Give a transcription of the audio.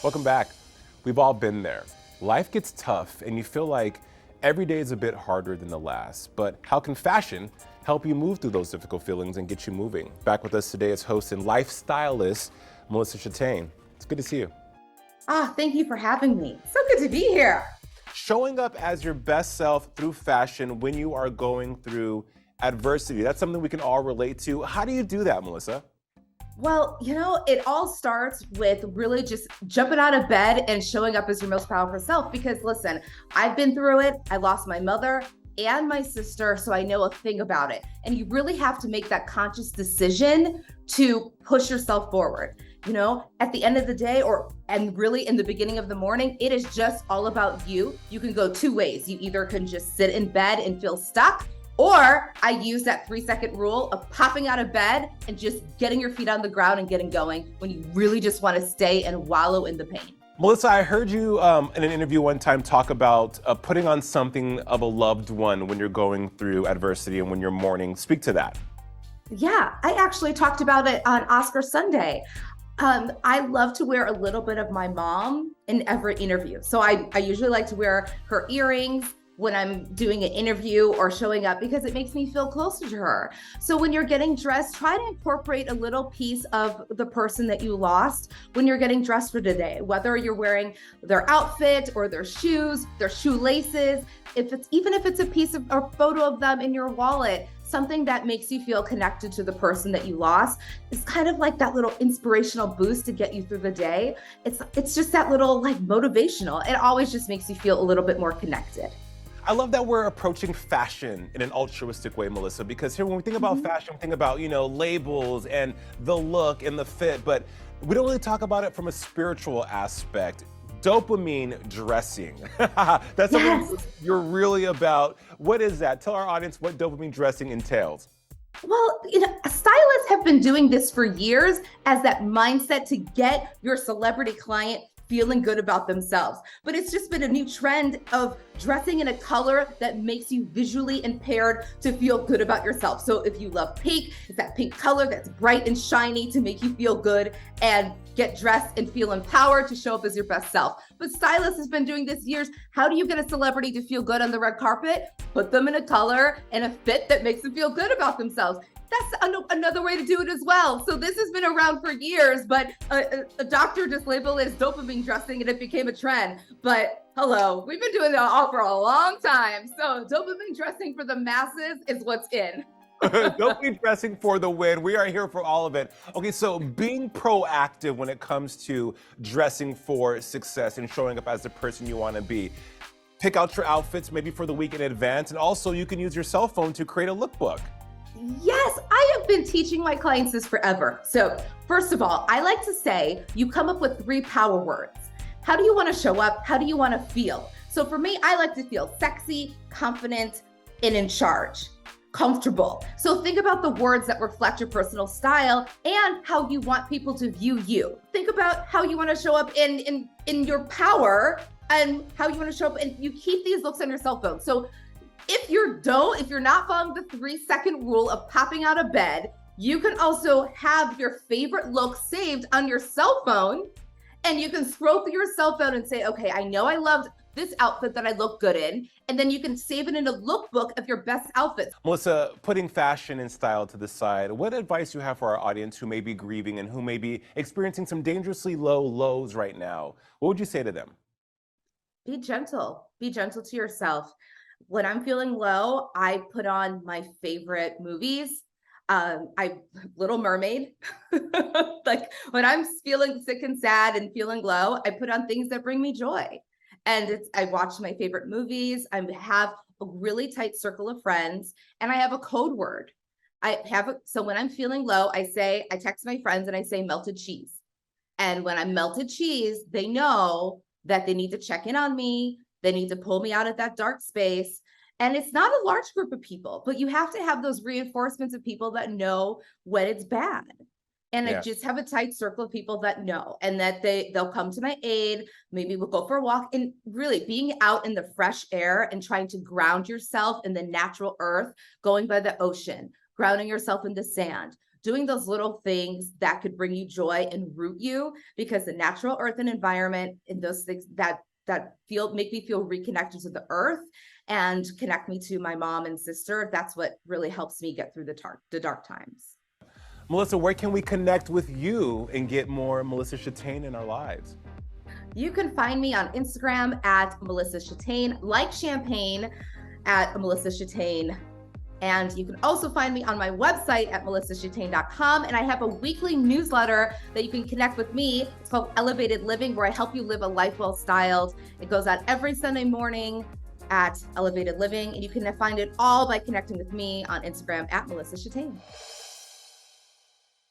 Welcome back. We've all been there. Life gets tough and you feel like every day is a bit harder than the last. But how can fashion help you move through those difficult feelings and get you moving? Back with us today is host and lifestylist Melissa Chataigne. It's good to see you. Thank you for having me. So good to be here. Showing up as your best self through fashion when you are going through adversity. That's something we can all relate to. How do you do that, Melissa? Well, it all starts with really just jumping out of bed and showing up as your most powerful self. Because listen, I've been through it. I lost my mother and my sister, so I know a thing about it. And you really have to make that conscious decision to push yourself forward. At the end of the day, and really in the beginning of the morning, it is just all about you. You can go two ways. You either can just sit in bed and feel stuck, or I use that 3-second rule of popping out of bed and just getting your feet on the ground and getting going when you really just want to stay and wallow in the pain. Melissa, I heard you in an interview one time talk about putting on something of a loved one when you're going through adversity and when you're mourning. Speak to that. Yeah, I actually talked about it on Oscar Sunday. I love to wear a little bit of my mom in every interview. So I usually like to wear her earrings when I'm doing an interview or showing up because it makes me feel closer to her. So when you're getting dressed, try to incorporate a little piece of the person that you lost when you're getting dressed for today, whether you're wearing their outfit or their shoes, their shoelaces, even if it's a piece of or photo of them in your wallet, something that makes you feel connected to the person that you lost. It's kind of like that little inspirational boost to get you through the day. It's just that little motivational. It always just makes you feel a little bit more connected. I love that we're approaching fashion in an altruistic way, Melissa, because here when we think about fashion, we think about, labels and the look and the fit, but we don't really talk about it from a spiritual aspect. Dopamine dressing. That's something you're really about. What is that? Tell our audience what dopamine dressing entails. Well, stylists have been doing this for years as that mindset to get your celebrity client feeling good about themselves. But it's just been a new trend of dressing in a color that makes you visually impaired to feel good about yourself. So if you love pink, it's that pink color that's bright and shiny to make you feel good and get dressed and feel empowered to show up as your best self. But stylists has been doing this years. How do you get a celebrity to feel good on the red carpet? Put them in a color and a fit that makes them feel good about themselves. That's another way to do it as well. So this has been around for years, but a doctor just labeled it as dopamine dressing and it became a trend. But hello, we've been doing that all for a long time. So dopamine dressing for the masses is what's in. Dopamine dressing for the win. We are here for all of it. Okay, so being proactive when it comes to dressing for success and showing up as the person you want to be. Pick out your outfits maybe for the week in advance, and also you can use your cell phone to create a lookbook. Yes, I have been teaching my clients this forever. So first of all, I like to say you come up with 3 power words. How do you want to show up? How do you want to feel? So for me, I like to feel sexy, confident, and in charge, comfortable. So think about the words that reflect your personal style and how you want people to view you. Think about how you want to show up in your power and how you want to show up, and you keep these looks on your cell phone. So if you're not following the 3-second rule of popping out of bed, you can also have your favorite look saved on your cell phone, and you can scroll through your cell phone and say, okay, I know I loved this outfit that I look good in, and then you can save it in a lookbook of your best outfits. Melissa, putting fashion and style to the side, what advice do you have for our audience who may be grieving and who may be experiencing some dangerously low lows right now? What would you say to them? Be gentle. Be gentle to yourself. When I'm feeling low, I put on my favorite movies. Little Mermaid. Like when I'm feeling sick and sad and feeling low, I put on things that bring me joy. And I watch my favorite movies. I have a really tight circle of friends, and I have a code word. So when I'm feeling low, I text my friends and I say melted cheese. And when I'm melted cheese, they know that they need to check in on me. They need to pull me out of that dark space. And it's not a large group of people, but you have to have those reinforcements of people that know when it's bad. And I just have a tight circle of people that know, and that they'll come to my aid. Maybe we'll go for a walk, and really being out in the fresh air and trying to ground yourself in the natural earth, going by the ocean, grounding yourself in the sand, doing those little things that could bring you joy and root you, because the natural earth and environment and those things that make me feel reconnected to the earth and connect me to my mom and sister. That's what really helps me get through the dark times. Melissa, where can we connect with you and get more Melissa Chataigne in our lives? You can find me on Instagram at Melissa Chataigne, like champagne at Melissa Chataigne. And you can also find me on my website at melissachataigne.com. And I have a weekly newsletter that you can connect with me. It's called Elevated Living, where I help you live a life well styled. It goes out every Sunday morning at Elevated Living. And you can find it all by connecting with me on Instagram at Melissa Chataigne.